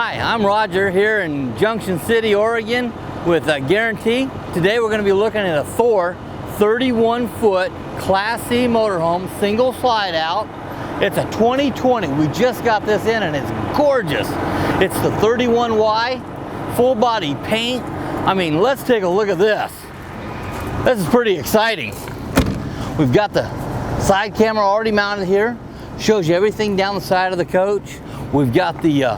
Hi, I'm Roger here in Junction City, Oregon with a Guarantee. Today we're going to be looking at a Thor 31-foot Class C motorhome, single slide out. It's a 2020. We just got this in and it's gorgeous. It's the 31Y, full body paint. I mean, let's take a look at this. This is pretty exciting. We've got the side camera already mounted here. Shows you everything down the side of the coach. We've got the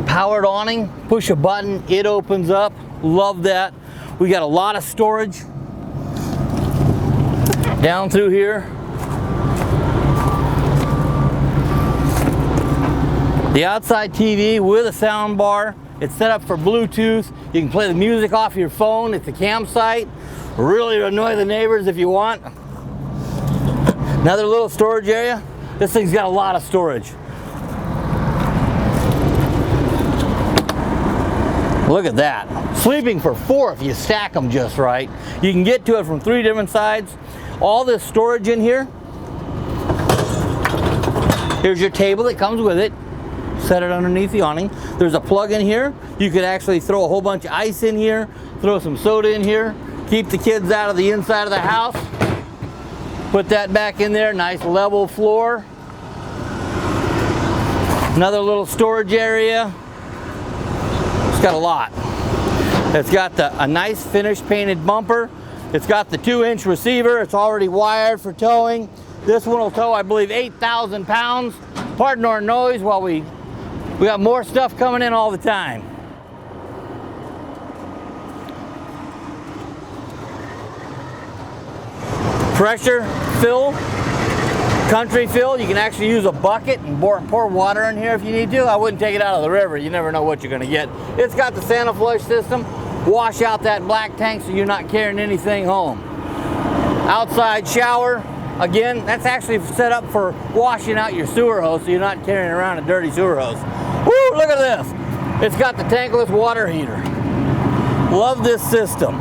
powered awning. Push a button, it opens up. Love that. We got a lot of storage down through here. The outside TV with a sound bar. It's set up for Bluetooth. You can play the music off your phone. It's a campsite. Really annoy the neighbors if you want. Another little storage area. This thing's got a lot of storage. Look at that. Sleeping for 4 if you stack them just right. You can get to it from 3 different sides. All this storage in here. Here's your table that comes with it. Set it underneath the awning. There's a plug in here. You could actually throw a whole bunch of ice in here, throw some soda in here, keep the kids out of the inside of the house. Put that back in there, nice level floor. Another little storage area. It's got a lot. It's got a nice finished painted bumper. It's got the 2-inch receiver. It's already wired for towing. This one will tow, I believe, 8,000 pounds. Pardon our noise while we got more stuff coming in all the time. Pressure fill, country fill. You can actually use a bucket and pour water in here if you need to. I wouldn't take it out of the river. You never know what you're going to get. It's got the Santa flush system. Wash out that black tank so you're not carrying anything home. Outside shower. Again, that's actually set up for washing out your sewer hose so you're not carrying around a dirty sewer hose. Woo, look at this. It's got the tankless water heater. Love this system.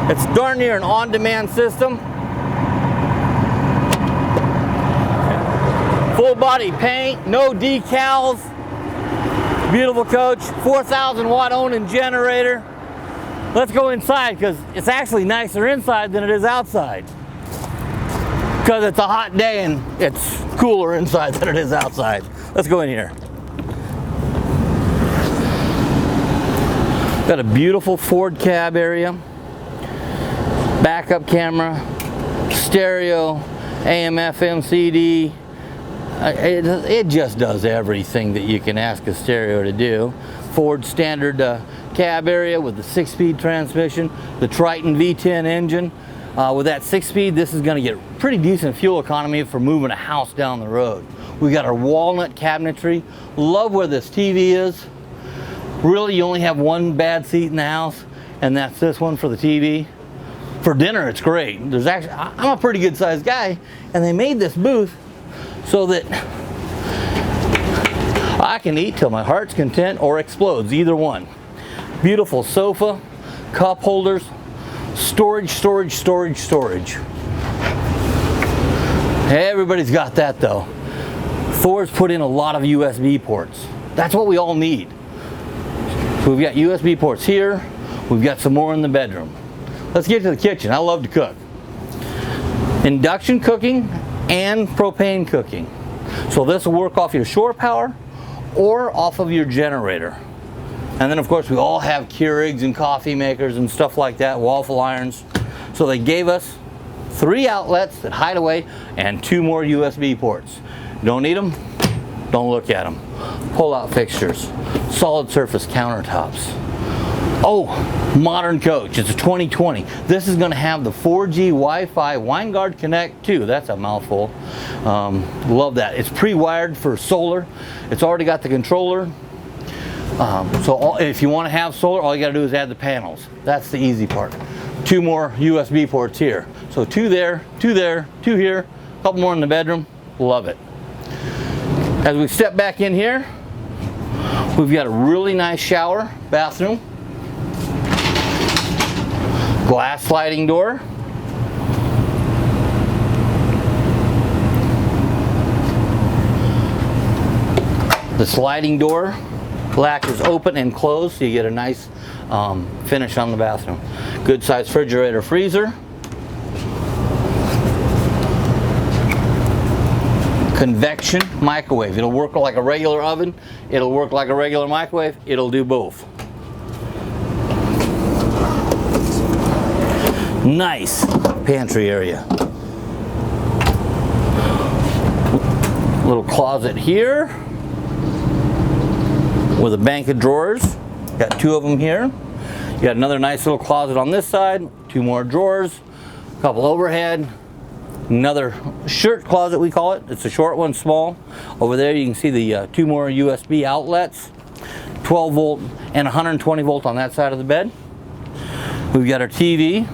It's darn near an on-demand system. Full body paint, no decals. Beautiful coach, 4,000 watt awning generator. Let's go inside because it's actually nicer inside than it is outside. Because it's a hot day and it's cooler inside than it is outside. Let's go in here. Got a beautiful Ford cab area. Backup camera, stereo, AM, FM, CD. It just does everything that you can ask a stereo to do. Ford standard cab area with the 6-speed transmission, the Triton V10 engine. With that 6-speed, this is going to get pretty decent fuel economy for moving a house down the road. We got our walnut cabinetry. Love where this TV is. Really, you only have one bad seat in the house, and that's this one for the TV. For dinner, it's great. There's actually, I'm a pretty good sized guy, and they made this booth so that I can eat till my heart's content or explodes, either one. Beautiful sofa, cup holders, storage, storage, storage, storage. Everybody's got that though. Thor's put in a lot of USB ports. That's what we all need. So we've got USB ports here. We've got some more in the bedroom. Let's get to the kitchen. I love to cook. Induction cooking and propane cooking. So this will work off your shore power or off of your generator. And then of course we all have Keurigs and coffee makers and stuff like that, waffle irons. So they gave us 3 outlets that hide away and 2 more USB ports. Don't need them, don't look at them. Pull out fixtures, solid surface countertops. Oh, modern coach. It's a 2020. This is going to have the 4G Wi-Fi WineGuard Connect 2. That's a mouthful. Love that. It's pre-wired for solar. It's already got the controller. If you want to have solar, all you got to do is add the panels. That's the easy part. 2 more USB ports here. So 2 there, 2 there, 2 here, a couple more in the bedroom. Love it. As we step back in here, we've got a really nice shower, bathroom. Glass sliding door. The sliding door latches open and close so you get a nice finish on the bathroom. Good size refrigerator, freezer. Convection microwave. It'll work like a regular oven. It'll work like a regular microwave. It'll do both. Nice pantry area. Little closet here with a bank of drawers. Got 2 of them here. You got another nice little closet on this side, 2 more drawers, a couple overhead, another shirt closet we call it. It's a short one, small. Over there you can see the 2 more USB outlets, 12 volt and 120 volt on that side of the bed. We've got our TV.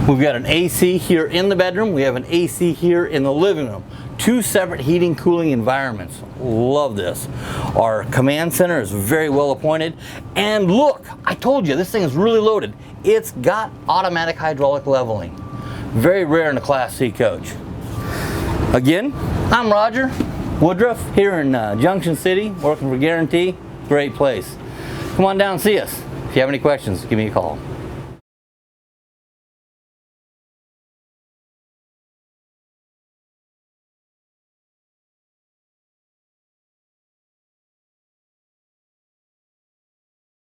We've got an AC here in the bedroom. We have an AC here in the living room. 2 separate heating, cooling environments. Love this. Our command center is very well appointed. And look, I told you, this thing is really loaded. It's got automatic hydraulic leveling. Very rare in a Class C coach. Again, I'm Roger Woodruff here in Junction City, working for Guarantee. Great place. Come on down and see us. If you have any questions, give me a call.